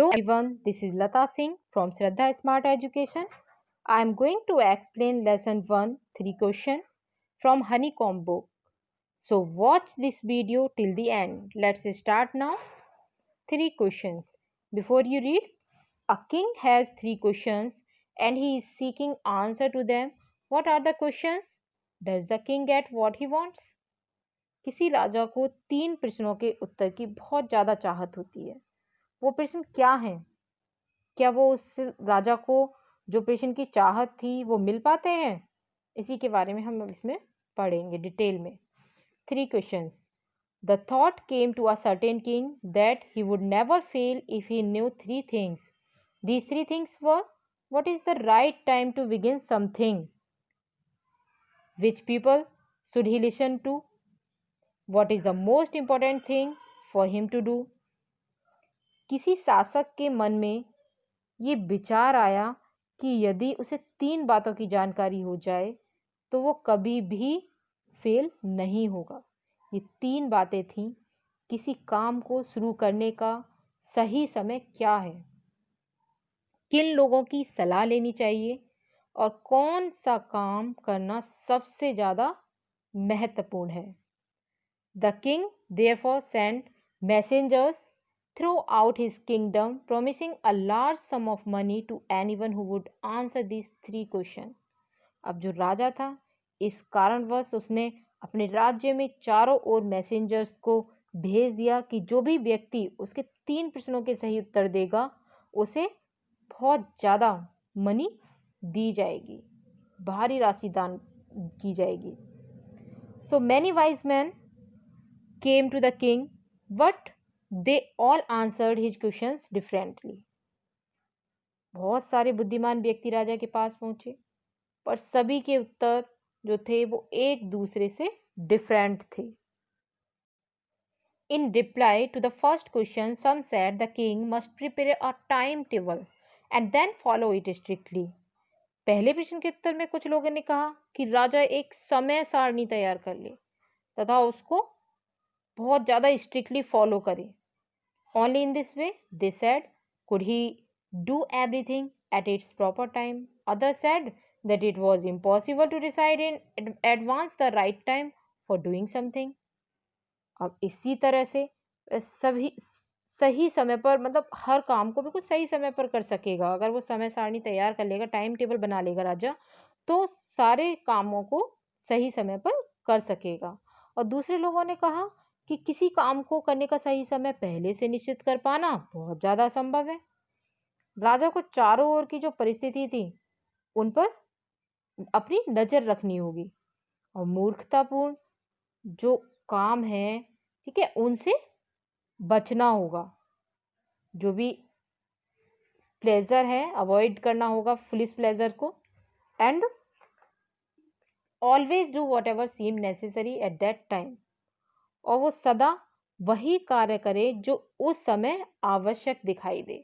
Hello everyone, this is Lata Singh from Shraddha Smart Education. I am going to explain lesson 1 3 question from Honeycomb book. So watch this video till the end. Let's start now. 3 questions. Before you read, a king has 3 questions and he is seeking answer to them. What are the questions? Does the king get what he wants? किसी राजा को 3 प्रश्नों के उत्तर की बहुत ज़्यादा चाहत होती है. वो प्रश्न क्या हैं? क्या वो उस राजा को जो प्रश्न की चाहत थी वो मिल पाते हैं? इसी के बारे में हम इसमें पढ़ेंगे डिटेल में. 3 questions. The thought came to a certain king that he would never fail if he knew 3 things. These 3 things were: what is the right time to begin something? Which people should he listen to? What is the most important thing for him to do? किसी शासक के मन में ये विचार आया कि यदि उसे 3 बातों की जानकारी हो जाए तो वो कभी भी फेल नहीं होगा. ये 3 बातें थीं. किसी काम को शुरू करने का सही समय क्या है, किन लोगों की सलाह लेनी चाहिए और कौन सा काम करना सबसे ज़्यादा महत्वपूर्ण है. The king therefore sent messengers throughout his kingdom, promising a large sum of money to anyone who would answer these 3 questions. अब जो राजा था, इस कारणवश उसने अपने राज्य में चारों ओर मैसेंजर्स को भेज दिया कि जो भी व्यक्ति उसके 3 प्रश्नों के सही उत्तर देगा उसे बहुत ज़्यादा मनी दी जाएगी, भारी राशि दान की जाएगी. So many wise men came to the king, but they all answered his questions differently. बहुत सारे बुद्धिमान व्यक्ति राजा के पास पहुंचे, पर सभी के उत्तर जो थे वो एक दूसरे से डिफरेंट थे. In reply to the first question, some said the king must prepare a timetable and then follow it strictly. पहले प्रश्न के उत्तर में कुछ लोगों ने कहा कि राजा एक समय सारणी तैयार कर ले तथा उसको बहुत ज़्यादा स्ट्रिक्टली फॉलो करे. Only in this way, they said, could he do everything at its proper time. Others said that it was impossible to decide in advance the right time for doing something. अब इसी तरह से सभी सही समय पर, मतलब हर काम को बिल्कुल सही समय पर कर सकेगा. अगर वो समय सारणी तैयार कर लेगा, टाइम टेबल बना लेगा राजा, तो सारे कामों को सही समय पर कर सकेगा. और दूसरे लोगों ने कहा कि किसी काम को करने का सही समय पहले से निश्चित कर पाना बहुत ज़्यादा असंभव है. राजा को चारों ओर की जो परिस्थिति थी उन पर अपनी नज़र रखनी होगी और मूर्खतापूर्ण जो काम है, ठीक है, उनसे बचना होगा. जो भी प्लेजर है अवॉइड करना होगा, फुलिश प्लेजर को. And always do whatever seem necessary at that time. और वो सदा वही कार्य करे जो उस समय आवश्यक दिखाई दे.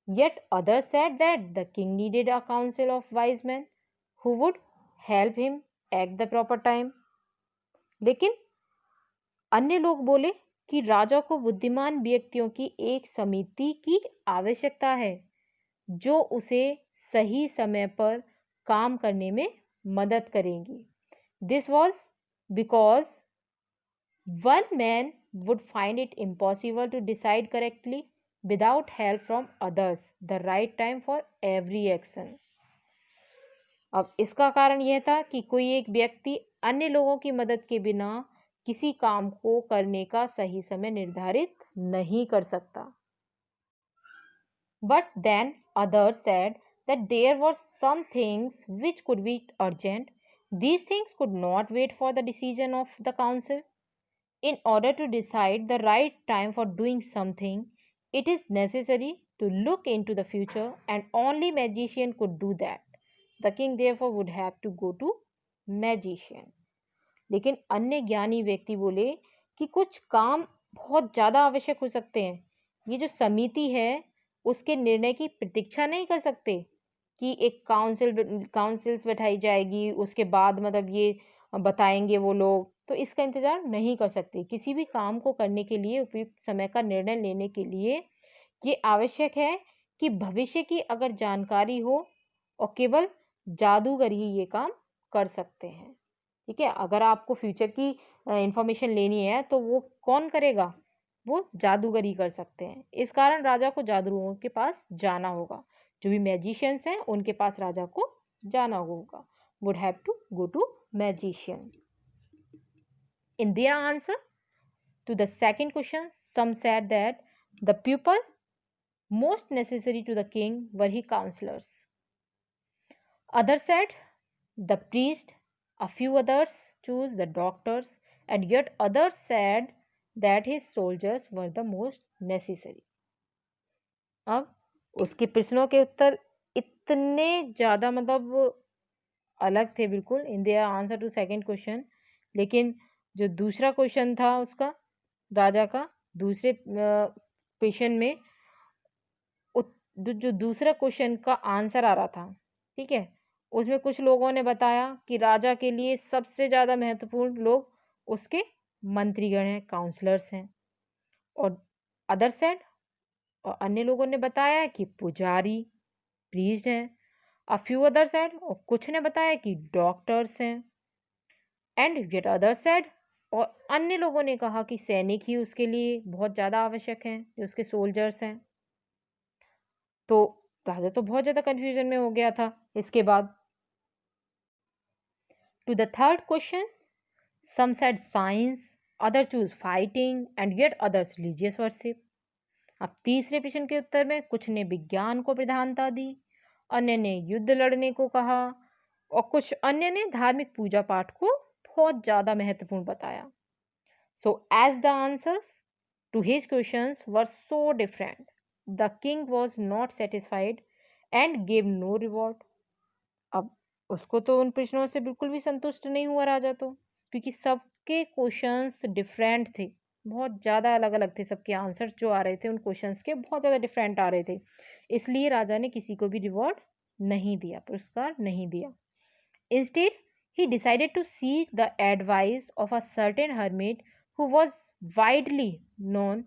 Yet others said that the king needed a council of wise men who would help him at the proper time. लेकिन अन्य लोग बोले कि राजा को बुद्धिमान व्यक्तियों की एक समिति की आवश्यकता है जो उसे सही समय पर काम करने में मदद करेंगी. This was because one man would find it impossible to decide correctly without help from others the right time for every action. अब इसका कारण यह था कि कोई एक व्यक्ति अन्य लोगों की मदद के बिना किसी काम को करने का सही समय निर्धारित नहीं कर सकता. But then others said that there were some things which could be urgent. These things could not wait for the decision of the council. In order to decide the right time for doing something, it is necessary to look into the future, and only magician could do that. The king therefore would have to go to magician. लेकिन अन्य ज्ञानी व्यक्ति बोले कि कुछ काम बहुत ज़्यादा आवश्यक हो सकते हैं. ये जो समिति है उसके निर्णय की प्रतीक्षा नहीं कर सकते कि एक काउंसिल्स बैठाई जाएगी, उसके बाद मतलब ये बताएंगे वो लोग, तो इसका इंतज़ार नहीं कर सकते. किसी भी काम को करने के लिए उपयुक्त समय का निर्णय लेने के लिए ये आवश्यक है कि भविष्य की अगर जानकारी हो और केवल जादूगर ही ये काम कर सकते हैं। ठीक है, अगर आपको फ्यूचर की इंफॉर्मेशन लेनी है तो वो कौन करेगा? वो जादूगर ही कर सकते हैं। इस कारण राजा को जादूगरों के पास जाना होगा। जो भी मैजिशियंस हैं उनके पास राजा को जाना होगा। Would have to go to magician. In their answer to the second question, some said that the people most necessary to the king were his counselors. Others said the priest, a few others chose the doctors, and yet others said that his soldiers were the most necessary. अब उसके प्रश्नों के उत्तर इतने ज़्यादा मतलब अलग थे बिल्कुल in their answer to second question, लेकिन जो दूसरा क्वेश्चन था उसका राजा का दूसरे क्वेश्चन में जो दूसरा क्वेश्चन का आंसर आ रहा था, ठीक है, उसमें कुछ लोगों ने बताया कि राजा के लिए सबसे ज़्यादा महत्वपूर्ण लोग उसके मंत्रीगण हैं, काउंसलर्स हैं। और अदर सेड, और अन्य लोगों ने बताया कि पुजारी, प्रीस्ट हैं। अ फ्यू अदर सेड, और कुछ ने बताया कि डॉक्टर्स हैं। एंड येट अदर सेड, और अन्य लोगों ने कहा कि सैनिक ही उसके लिए बहुत ज़्यादा आवश्यक हैं, जो उसके सोल्जर्स हैं। तो राजा तो बहुत ज़्यादा कंफ्यूजन में हो गया था इसके बाद। To the third question, some said science, other chose fighting, and yet others religious worship. अब तीसरे प्रश्न के उत्तर में कुछ ने विज्ञान को प्रधानता दी, अन्य ने युद्ध लड़ने को कहा, और कुछ अन्य ने धार्मिक पूजा पाठ को बहुत ज़्यादा महत्वपूर्ण बताया। So as the answers to his questions were so different, the king was not satisfied and gave no reward. अब उसको तो उन प्रश्नों से बिल्कुल भी संतुष्ट नहीं हुआ राजा तो, क्योंकि सबके क्वेश्चंस डिफरेंट थे, बहुत ज़्यादा अलग अलग थे। सबके आंसर्स जो आ रहे थे उन क्वेश्चंस के बहुत ज़्यादा डिफरेंट आ रहे थे। इसलिए राजा ने किसी को भी रिवॉर्ड नहीं दिया, पुरस्कार नहीं दिया। Instead he decided to seek the advice of a certain hermit who was widely known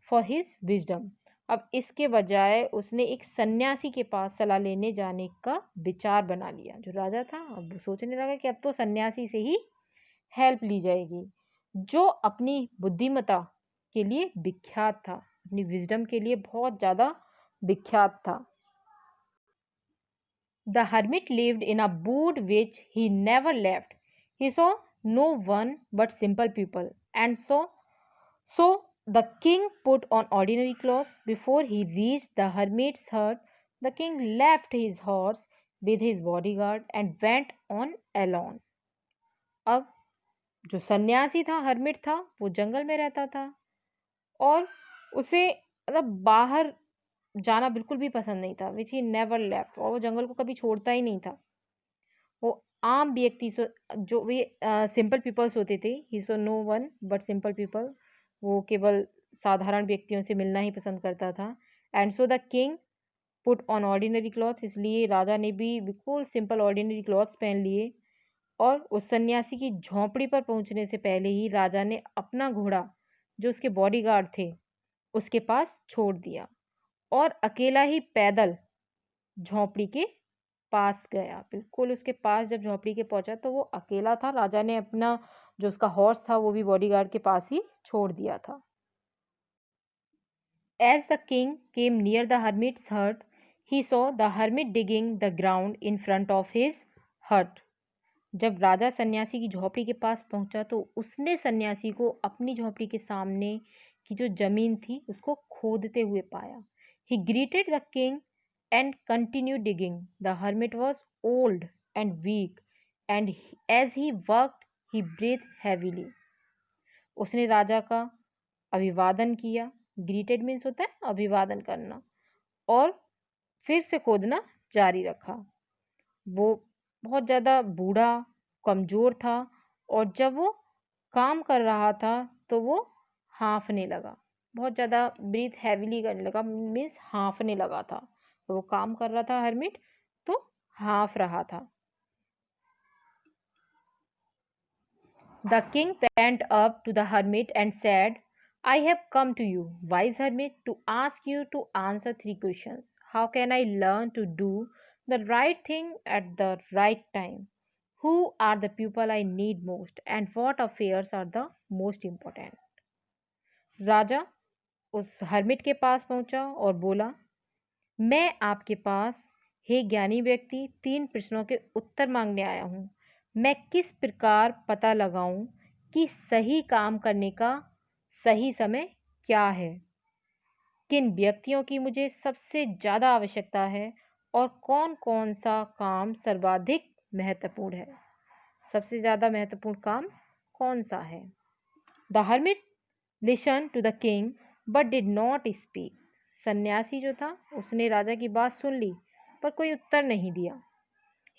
for his wisdom. अब इसके बजाय उसने एक सन्यासी के पास सलाह लेने जाने का विचार बना लिया। जो राजा था अब वो सोचने लगा कि अब तो सन्यासी से ही हेल्प ली जाएगी, जो अपनी बुद्धिमता के लिए विख्यात था, अपनी विजडम के लिए बहुत ज़्यादा विख्यात था। The hermit lived in a wood which he never left. He saw no one but simple people, and so the king put on ordinary clothes. Before he reached the hermit's hut, the king left his horse with his bodyguard and went on alone. अब जो सन्यासी था, hermit था, वो जंगल में रहता था और उसे मतलब बाहर जाना बिल्कुल भी पसंद नहीं था, विच ही नेवर लेफ्ट, और वो जंगल को कभी छोड़ता ही नहीं था। वो आम व्यक्ति जो भी सिंपल पीपल्स होते थे, he saw no one but simple people, वो केवल साधारण व्यक्तियों से मिलना ही पसंद करता था। And so the king put on ordinary cloth, इसलिए राजा ने भी बिल्कुल सिंपल ऑर्डिनरी क्लॉथ्स पहन लिए और उस सन्यासी की झोंपड़ी पर पहुंचने से पहले ही राजा ने अपना घोड़ा जो उसके बॉडीगार्ड थे उसके पास छोड़ दिया और अकेला ही पैदल झोंपड़ी के पास गया। बिल्कुल उसके पास जब झोंपड़ी के पहुंचा तो वो अकेला था। राजा ने अपना जो उसका हॉर्स था वो भी बॉडीगार्ड के पास ही छोड़ दिया था। As the king came near the hermit's hut, he saw the hermit digging the ground in front of his hut. जब राजा सन्यासी की झोपड़ी के पास पहुंचा तो उसने सन्यासी को अपनी झोपड़ी के सामने की जो जमीन थी उसको खोदते हुए पाया। He greeted the king and continued digging. The hermit was old and weak, and as he worked, he breathed heavily. उसने राजा का अभिवादन किया। ग्रीटेड मीन्स होता है अभिवादन करना, और फिर से खोदना जारी रखा। वो बहुत ज़्यादा बूढ़ा, कमज़ोर था, और जब वो काम कर रहा था तो वो हाँफने लगा, बहुत ज़्यादा ब्रीथ हैवीली करने लगा, मीन्स हाँफने लगा था। तो वो काम कर रहा था हर्मिट तो हाँफ रहा था। The king went up to the hermit and said, I have come to you, wise hermit, to ask you to answer 3 questions. How can I learn to do the right thing at the right time? Who are the people I need most? And what affairs are the most important? राजा उस hermit के पास पहुंचा और बोला, मैं आपके पास, हे ज्ञानी व्यक्ति, 3 प्रश्नों के उत्तर मांगने आया हूँ। मैं किस प्रकार पता लगाऊं कि सही काम करने का सही समय क्या है? किन व्यक्तियों की मुझे सबसे ज़्यादा आवश्यकता है? और कौन कौन सा काम सर्वाधिक महत्वपूर्ण है? सबसे ज़्यादा महत्वपूर्ण काम कौन सा है? The hermit listen to the king but did not speak. सन्यासी जो था उसने राजा की बात सुन ली पर कोई उत्तर नहीं दिया।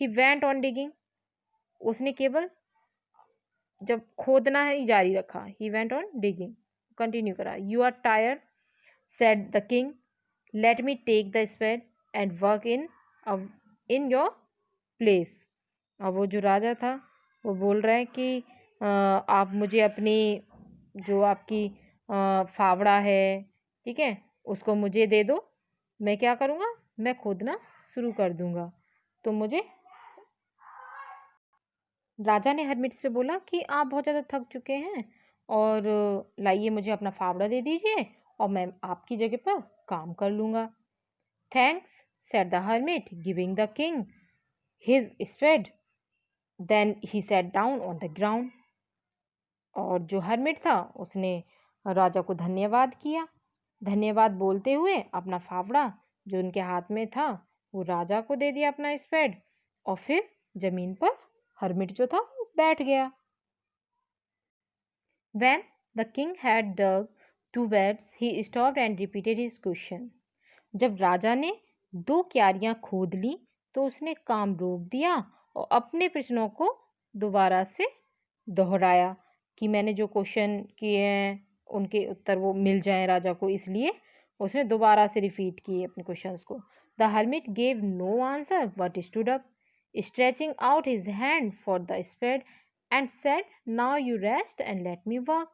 He went on digging. उसने केवल जब खोदना ही जारी रखा। He went on digging, continue करा। You are tired said the king, let me take the spade and work in your place. अब वो जो राजा था वो बोल रहा है कि आप मुझे अपनी जो आपकी फावड़ा है, ठीक है, उसको मुझे दे दो। मैं क्या करूँगा? मैं खोदना शुरू कर दूंगा। तो मुझे राजा ने हरमिट से बोला कि आप बहुत ज़्यादा थक चुके हैं और लाइए मुझे अपना फावड़ा दे दीजिए और मैं आपकी जगह पर काम कर लूँगा। Thanks said the hermit, giving the king his spade. Then he sat down on the ground. और जो हरमिट था उसने राजा को धन्यवाद किया। धन्यवाद बोलते हुए अपना फावड़ा जो उनके हाथ में था वो राजा को दे दिया, अपना स्पेड, और फिर जमीन पर हरमिट जो था वो बैठ गया। When the king had dug 2 beds, he stopped and repeated his question. जब राजा ने 2 क्यारियां खोद ली तो उसने काम रोक दिया और अपने प्रश्नों को दोबारा से दोहराया कि मैंने जो क्वेश्चन किए हैं उनके उत्तर वो मिल जाएं राजा को, इसलिए उसने दोबारा से रिपीट किए अपने क्वेश्चंस को। The hermit gave no answer but stood up, stretching out his hand for the spade and said, now you rest and let me work.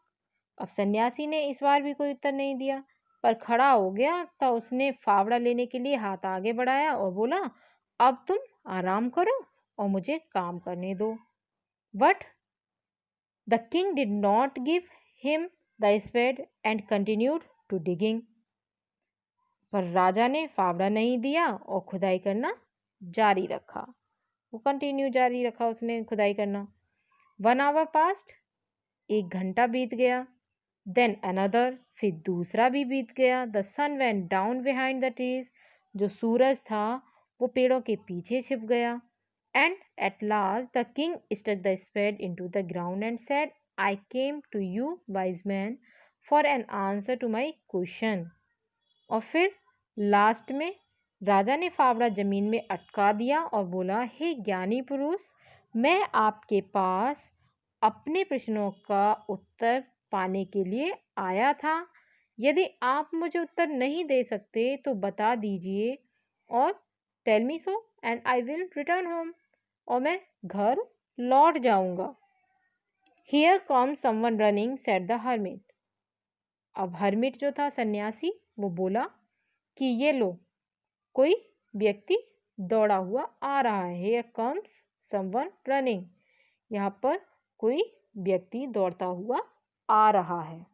अब सन्यासी ने इस बार भी कोई उत्तर नहीं दिया पर खड़ा हो गया तो उसने फावड़ा लेने के लिए हाथ आगे बढ़ाया और बोला, अब तुम आराम करो और मुझे काम करने दो। But the king did not give him the spade and continued to digging. पर राजा ने फावड़ा नहीं दिया और खुदाई करना जारी रखा। वो कंटिन्यू जारी रखा उसने खुदाई करना। 1 hour पास्ट, 1 घंटा बीत गया। देन अनदर, फिर दूसरा भी बीत गया। The sun went down behind the trees. जो सूरज था वो पेड़ों के पीछे छिप गया। And at last the king stuck the spade into the ground and said, I came to you wise man for an answer to my question. और फिर लास्ट में राजा ने फावड़ा जमीन में अटका दिया और बोला, हे ज्ञानी पुरुष, मैं आपके पास अपने प्रश्नों का उत्तर पाने के लिए आया था। यदि आप मुझे उत्तर नहीं दे सकते तो बता दीजिए और tell me so and I will return home, और मैं घर लौट जाऊंगा। Here come someone running said the hermit. अब हर्मिट जो था सन्यासी वो बोला कि ये लो, कोई व्यक्ति दौड़ा हुआ आ रहा है। Here comes someone running. यहाँ पर कोई व्यक्ति दौड़ता हुआ आ रहा है।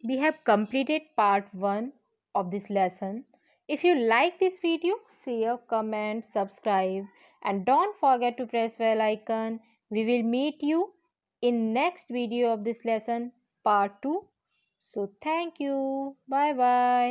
We have completed part 1 of this lesson. If you like this video, share, comment, subscribe, and don't forget to press bell icon. We will meet you in next video of this lesson, part 2. So thank you. Bye bye.